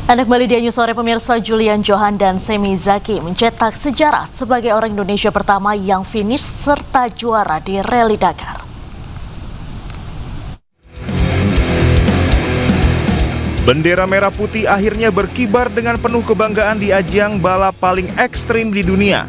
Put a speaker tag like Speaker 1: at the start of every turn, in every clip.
Speaker 1: Anda kembali di News Sore pemirsa. Julian Johan dan Semi Zaki mencetak sejarah sebagai orang Indonesia pertama yang finish serta juara di Rally Dakar.
Speaker 2: Bendera merah putih akhirnya berkibar dengan penuh kebanggaan di ajang balap paling ekstrim di dunia.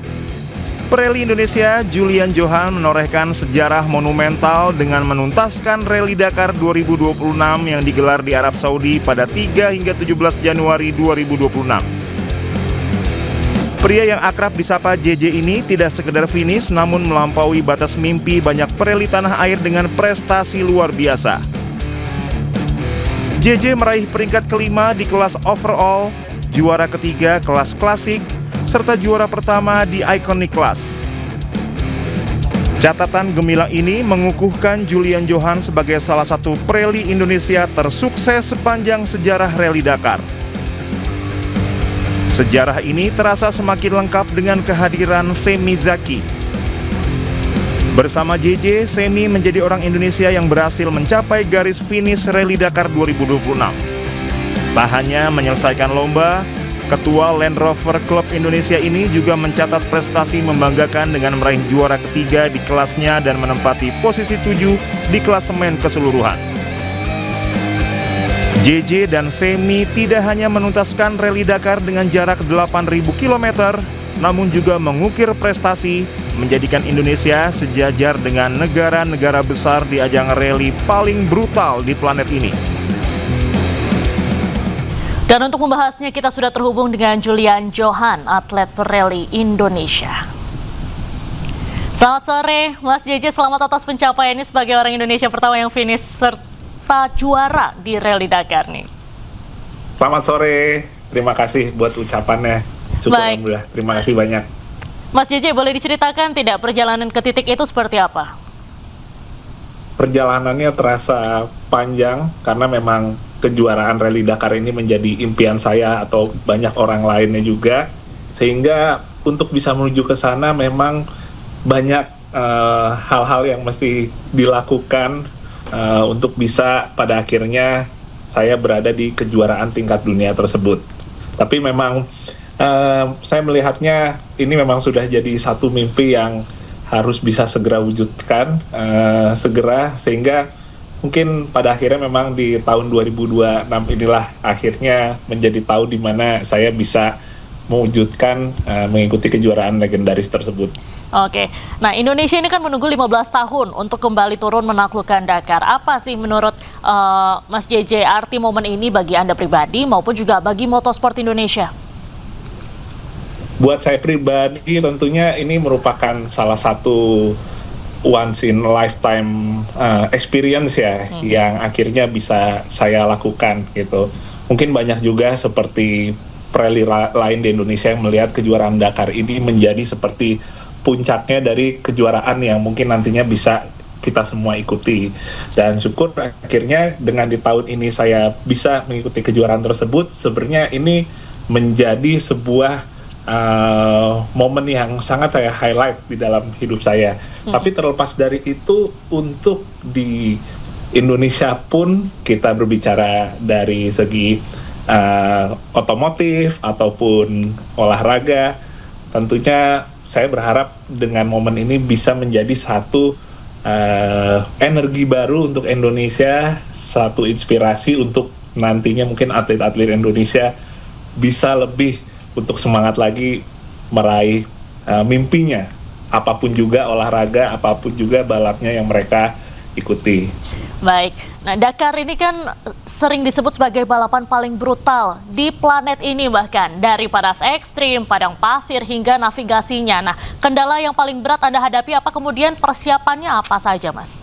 Speaker 2: Pereli Indonesia Julian Johan menorehkan sejarah monumental dengan menuntaskan Rally Dakar 2026 yang digelar di Arab Saudi pada 3 hingga 17 Januari 2026. Pria yang akrab disapa JJ ini tidak sekedar finish namun melampaui batas mimpi banyak pereli tanah air dengan prestasi luar biasa. JJ meraih peringkat kelima di kelas overall, juara ketiga kelas klasik, serta juara pertama di Iconic Class. Catatan gemilang ini mengukuhkan Julian Johan sebagai salah satu pereli Indonesia tersukses sepanjang sejarah Rally Dakar. Sejarah ini terasa semakin lengkap dengan kehadiran Semi Zaki. Bersama JJ, Semi menjadi orang Indonesia yang berhasil mencapai garis finish Rally Dakar 2026. Tak hanya menyelesaikan lomba, Ketua Land Rover Club Indonesia ini juga mencatat prestasi membanggakan dengan meraih juara ketiga di kelasnya dan menempati posisi 7 di klasemen keseluruhan. JJ dan Semi tidak hanya menuntaskan Rally Dakar dengan jarak 8.000 km, namun juga mengukir prestasi menjadikan Indonesia sejajar dengan negara-negara besar di ajang rally paling brutal di planet ini.
Speaker 1: Dan untuk membahasnya kita sudah terhubung dengan Julian Johan, atlet pereli Indonesia. Selamat sore Mas JJ, selamat atas pencapaiannya sebagai orang Indonesia pertama yang finish serta juara di Rally Dakar nih.
Speaker 3: Selamat sore, terima kasih buat ucapannya. Alhamdulillah, terima kasih banyak.
Speaker 1: Mas JJ, boleh diceritakan tidak perjalanan ke titik itu seperti apa?
Speaker 3: Perjalanannya terasa panjang karena memang kejuaraan Rally Dakar ini menjadi impian saya atau banyak orang lainnya juga, sehingga untuk bisa menuju ke sana memang banyak hal-hal yang mesti dilakukan untuk bisa pada akhirnya saya berada di kejuaraan tingkat dunia tersebut. Tapi memang saya melihatnya ini memang sudah jadi satu mimpi yang harus bisa segera wujudkan segera, sehingga mungkin pada akhirnya memang di tahun 2026 inilah akhirnya menjadi tahun di mana saya bisa mewujudkan mengikuti kejuaraan legendaris tersebut.
Speaker 1: Oke, nah Indonesia ini kan menunggu 15 tahun untuk kembali turun menaklukkan Dakar. Apa sih menurut Mas JJ arti momen ini bagi Anda pribadi maupun juga bagi motorsport Indonesia?
Speaker 3: Buat saya pribadi tentunya ini merupakan salah satu once in lifetime experience ya, yang akhirnya bisa saya lakukan gitu. Mungkin banyak juga seperti pereli lain di Indonesia yang melihat kejuaraan Dakar ini menjadi seperti puncaknya dari kejuaraan yang mungkin nantinya bisa kita semua ikuti. Dan syukur akhirnya dengan di tahun ini saya bisa mengikuti kejuaraan tersebut. Sebenarnya ini menjadi sebuah momen yang sangat saya highlight di dalam hidup saya. Tapi terlepas dari itu, untuk di Indonesia pun kita berbicara dari segi otomotif ataupun olahraga, tentunya saya berharap dengan momen ini bisa menjadi satu energi baru untuk Indonesia, satu inspirasi untuk nantinya mungkin atlet-atlet Indonesia bisa lebih untuk semangat lagi meraih mimpinya, apapun juga olahraga, apapun juga balapnya yang mereka ikuti.
Speaker 1: Baik, nah Dakar ini kan sering disebut sebagai balapan paling brutal di planet ini, bahkan dari panas ekstrim, padang pasir hingga navigasinya. Nah, kendala yang paling berat Anda hadapi apa, kemudian persiapannya apa saja, Mas?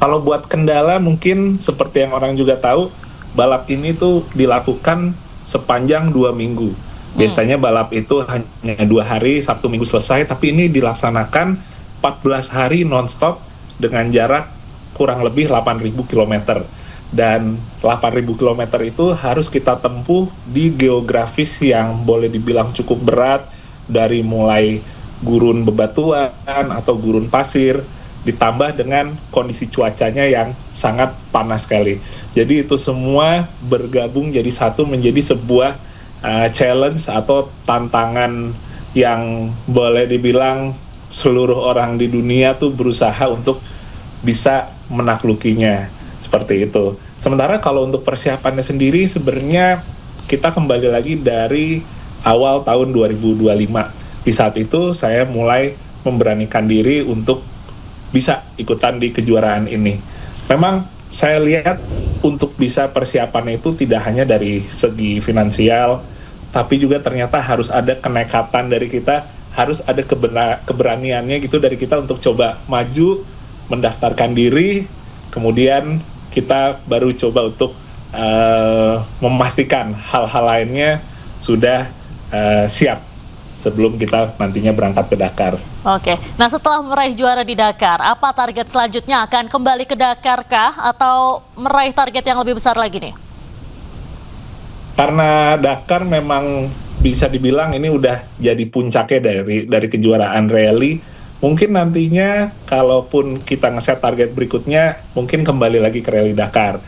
Speaker 3: Kalau buat kendala mungkin seperti yang orang juga tahu, balap ini tuh dilakukan sepanjang 2 minggu. Biasanya balap itu hanya 2 hari, Sabtu Minggu selesai, tapi ini dilaksanakan 14 hari non-stop dengan jarak kurang lebih 8.000 km. Dan 8.000 km itu harus kita tempuh di geografis yang boleh dibilang cukup berat, dari mulai gurun bebatuan atau gurun pasir, ditambah dengan kondisi cuacanya yang sangat panas sekali. Jadi itu semua bergabung jadi satu menjadi sebuah challenge atau tantangan yang boleh dibilang seluruh orang di dunia tuh berusaha untuk bisa menaklukinya, seperti itu. Sementara kalau untuk persiapannya sendiri sebenarnya kita kembali lagi dari awal tahun 2025. Di saat itu saya mulai memberanikan diri untuk bisa ikutan di kejuaraan ini. Memang saya lihat untuk bisa persiapannya itu tidak hanya dari segi finansial, tapi juga ternyata harus ada kenekatan dari kita, harus ada keberaniannya gitu dari kita untuk coba maju, mendaftarkan diri, kemudian kita baru coba untuk memastikan hal-hal lainnya sudah siap sebelum kita nantinya berangkat ke Dakar.
Speaker 1: Oke, nah setelah meraih juara di Dakar, apa target selanjutnya? Akan kembali ke Dakar kah atau meraih target yang lebih besar lagi nih?
Speaker 3: Karena Dakar memang bisa dibilang ini udah jadi puncaknya dari kejuaraan rally. Mungkin nantinya kalaupun kita ngeset target berikutnya, mungkin kembali lagi ke rally Dakar.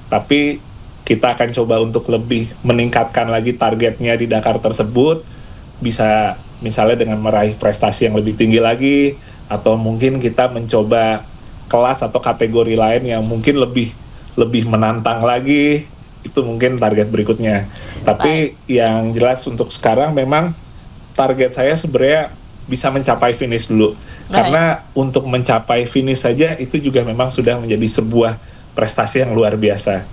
Speaker 3: Tapi kita akan coba untuk lebih meningkatkan lagi targetnya di Dakar tersebut. Bisa misalnya dengan meraih prestasi yang lebih tinggi lagi, atau mungkin kita mencoba kelas atau kategori lain yang mungkin lebih menantang lagi. Itu mungkin target berikutnya. Tapi yang jelas untuk sekarang memang target saya sebenarnya bisa mencapai finish dulu. Karena untuk mencapai finish saja itu juga memang sudah menjadi sebuah prestasi yang luar biasa.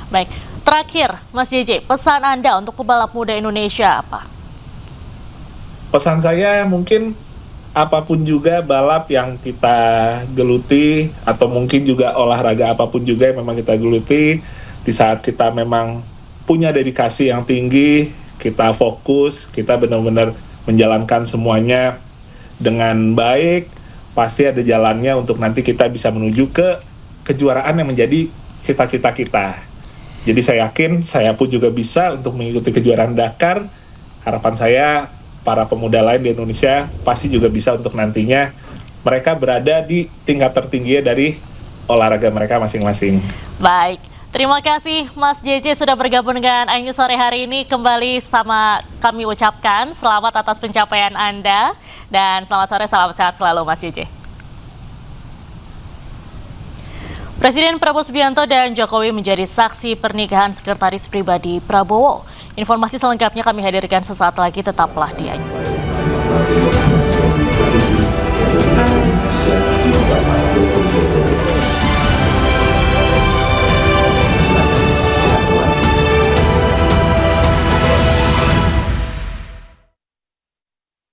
Speaker 1: Baik, terakhir Mas JJ, pesan Anda untuk pebalap muda Indonesia apa?
Speaker 3: Pesan saya mungkin apapun juga balap yang kita geluti, atau mungkin juga olahraga apapun juga yang memang kita geluti, di saat kita memang punya dedikasi yang tinggi, kita fokus, kita benar-benar menjalankan semuanya dengan baik, pasti ada jalannya untuk nanti kita bisa menuju ke kejuaraan yang menjadi cita-cita kita. Jadi saya yakin, saya pun juga bisa untuk mengikuti kejuaraan Dakar. Harapan saya, para pemuda lain di Indonesia pasti juga bisa untuk nantinya mereka berada di tingkat tertinggi dari olahraga mereka masing-masing.
Speaker 1: Baik, terima kasih Mas JJ sudah bergabung dengan iNews sore hari ini. Kembali sama kami ucapkan selamat atas pencapaian Anda dan selamat sore, salam sehat selalu Mas JJ. Presiden Prabowo Subianto dan Jokowi menjadi saksi pernikahan sekretaris pribadi Prabowo. Informasi selengkapnya kami hadirkan sesaat lagi, tetaplah di iNews.